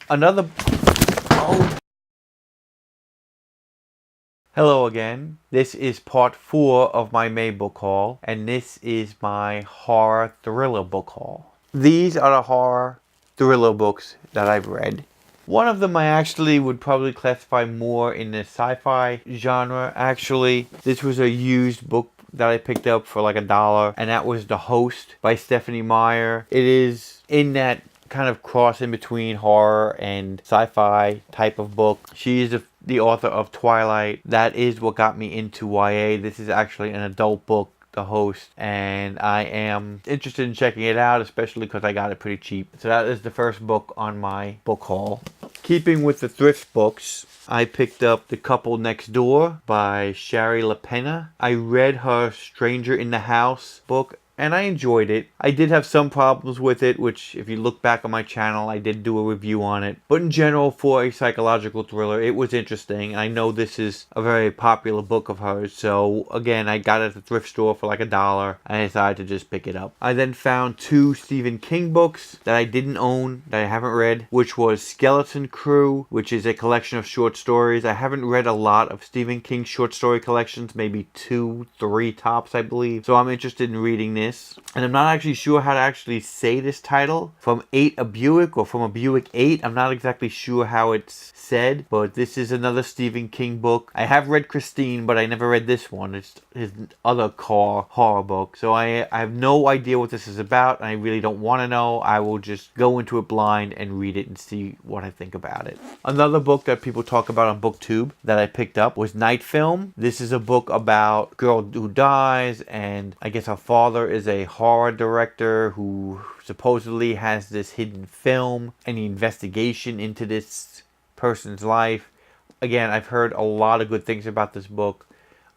Another... Oh. Hello again. This is part 4 of my May book haul, and this is my horror thriller book haul. These are the horror thriller books that I've read. One of them I actually would probably classify more in the sci-fi genre. Actually, this was a used book that I picked up for like $1, and that was The Host by Stephenie Meyer. It is in that kind of cross in between horror and sci-fi type of book. She is the author of Twilight. That is what got me into YA. This is actually an adult book, The Host, and I am interested in checking it out, especially because I got it pretty cheap. So that is the first book on my book haul. Keeping with the thrift books, I picked up The Couple Next Door by Shari LaPena. I read her Stranger in the House book, and I enjoyed it. I did have some problems with it, which if you look back on my channel, I did do a review on it. But in general, for a psychological thriller, it was interesting. I know this is a very popular book of hers, so again, I got it at the thrift store for like $1, and I decided to just pick it up. I then found 2 Stephen King books that I didn't own, that I haven't read, which was Skeleton Crew, which is a collection of short stories. I haven't read a lot of Stephen King short story collections, maybe 2, 3 tops, I believe. So I'm interested in reading this. And I'm not actually sure how to actually say this title. From 8 a Buick, or From a Buick 8. I'm not exactly sure how it's said, but this is another Stephen King book. I have read Christine, but I never read this one. It's his other car horror book. So I have no idea what this is about, and I really don't want to know. I will just go into it blind and read it and see what I think about it. Another book that people talk about on BookTube that I picked up was Night Film. This is a book about a girl who dies, and I guess her father is a horror director who supposedly has this hidden film and the investigation into this person's life. Again, I've heard a lot of good things about this book.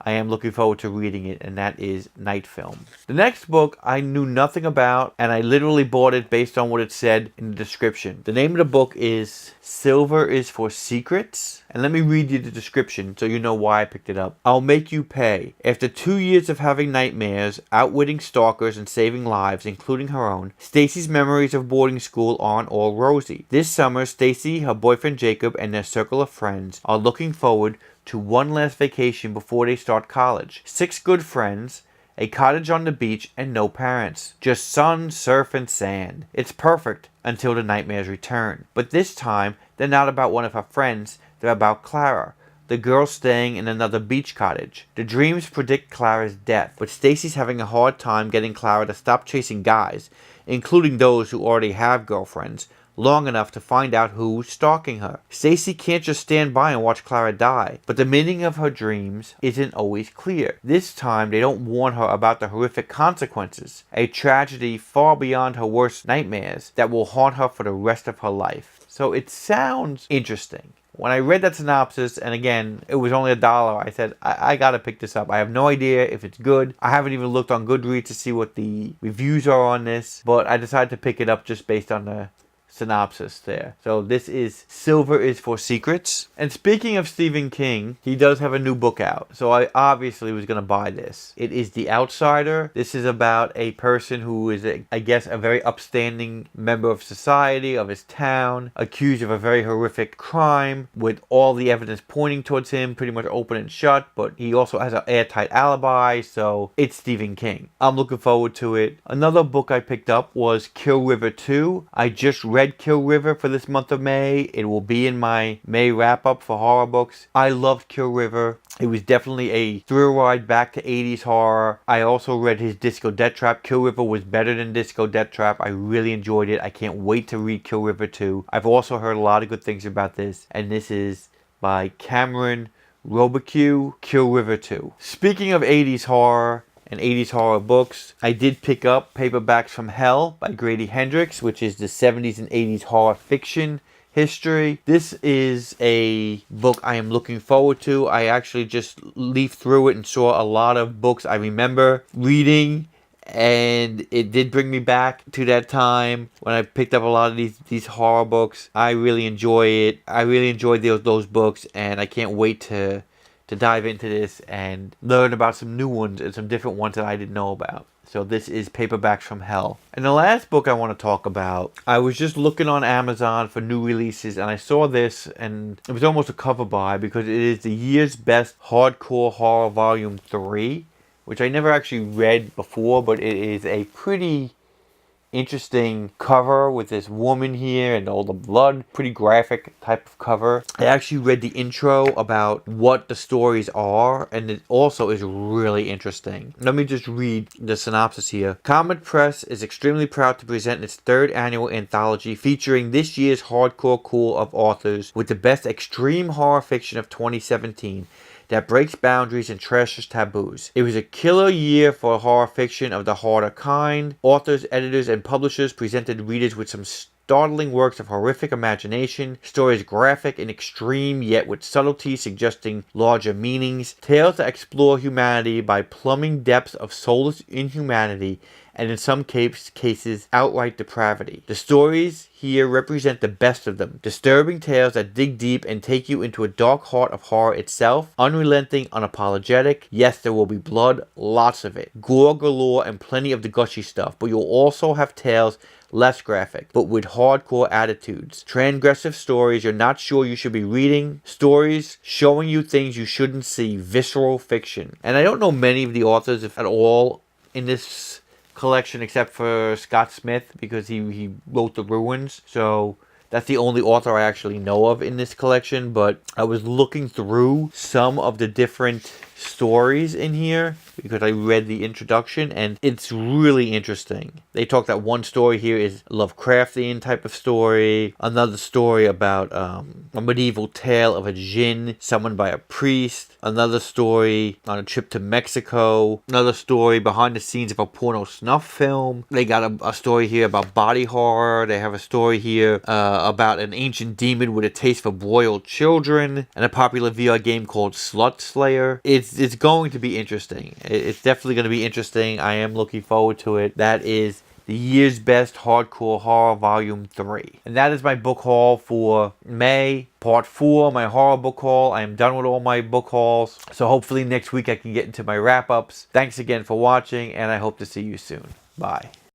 I am looking forward to reading it, and that is Night Film. The next book I knew nothing about, and I literally bought it based on what it said in the description. The name of the book is Silver is for Secrets. And let me read you the description so you know why I picked it up. I'll make you pay. After 2 years of having nightmares, outwitting stalkers, and saving lives, including her own, Stacy's memories of boarding school aren't all rosy. This summer, Stacy, her boyfriend Jacob, and their circle of friends are looking forward to one last vacation before they start college. 6 good friends, a cottage on the beach, and no parents. Just sun, surf, and sand. It's perfect until the nightmares return. But this time, they're not about one of her friends. They're about Clara, the girl staying in another beach cottage. The dreams predict Clara's death, but Stacy's having a hard time getting Clara to stop chasing guys, including those who already have girlfriends, long enough to find out who's stalking her. Stacy can't just stand by and watch Clara die, but the meaning of her dreams isn't always clear. This time, they don't warn her about the horrific consequences, a tragedy far beyond her worst nightmares that will haunt her for the rest of her life. So it sounds interesting. When I read that synopsis, and again, it was only $1, I said, I gotta pick this up. I have no idea if it's good. I haven't even looked on Goodreads to see what the reviews are on this, but I decided to pick it up just based on the synopsis there. So this is Silver is for Secrets. And speaking of Stephen King, he does have a new book out. So I obviously was going to buy this. It is The Outsider. This is about a person who is, I guess, a very upstanding member of society, of his town, accused of a very horrific crime, with all the evidence pointing towards him, pretty much open and shut, but he also has an airtight alibi, so it's Stephen King. I'm looking forward to it. Another book I picked up was Kill River 2. I just read Kill River for this month of May. It will be in my May wrap-up for horror books. I loved Kill River. It was definitely a thrill ride back to 80s horror. I also read his Disco Death Trap. Kill River was better than Disco Death Trap. I really enjoyed it. I can't wait to read Kill River 2. I've also heard a lot of good things about this, and this is by Cameron Robicheaux, Kill River 2. Speaking of 80s horror and 80s horror books, I did pick up Paperbacks from Hell by Grady Hendrix, which is the 70s and 80s horror fiction history. This is a book I am looking forward to. I actually just leafed through it and saw a lot of books I remember reading, and it did bring me back to that time when I picked up a lot of these horror books. I really enjoy it. I really enjoyed those books, and I can't wait to dive into this and learn about some new ones and some different ones that I didn't know about. So this is Paperbacks from Hell. And the last book I want to talk about, I was just looking on Amazon for new releases and I saw this and it was almost a cover buy because it is the year's best hardcore horror volume 3, which I never actually read before, but it is a pretty interesting cover with this woman here and all the blood. Pretty graphic type of cover. I actually read the intro about what the stories are, and it also is really interesting. Let me just read the synopsis here. Comet Press is extremely proud to present its 3rd annual anthology featuring this year's hardcore core of authors with the best extreme horror fiction of 2017. That breaks boundaries and trashes taboos. It was a killer year for horror fiction of the harder kind. Authors, editors, and publishers presented readers with some startling works of horrific imagination, stories graphic and extreme yet with subtlety suggesting larger meanings, tales that explore humanity by plumbing depths of soulless inhumanity and in some cases outright depravity. The stories here represent the best of them. Disturbing tales that dig deep and take you into a dark heart of horror itself. Unrelenting, unapologetic. Yes, there will be blood, lots of it. Gore galore and plenty of the gushy stuff, but you'll also have tales less graphic, but with hardcore attitudes. Transgressive stories you're not sure you should be reading. Stories showing you things you shouldn't see. Visceral fiction. And I don't know many of the authors, if at all, in this collection except for Scott Smith because he wrote The Ruins. So that's the only author I actually know of in this collection. But I was looking through some of the different stories in here because I read the introduction and it's really interesting. They talk that one story here is Lovecraftian type of story. Another story about a medieval tale of a djinn summoned by a priest. Another story on a trip to Mexico. Another story behind the scenes of a porno snuff film. They got a story here about body horror. They have a story here about an ancient demon with a taste for broiled children. And a popular VR game called Slut Slayer. It's going to be interesting. It's definitely going to be interesting. I am looking forward to it. That is the year's best hardcore horror volume 3. And that is my book haul for May, part 4, my horror book haul. I am done with all my book hauls. So hopefully next week I can get into my wrap-ups. Thanks again for watching and I hope to see you soon. Bye.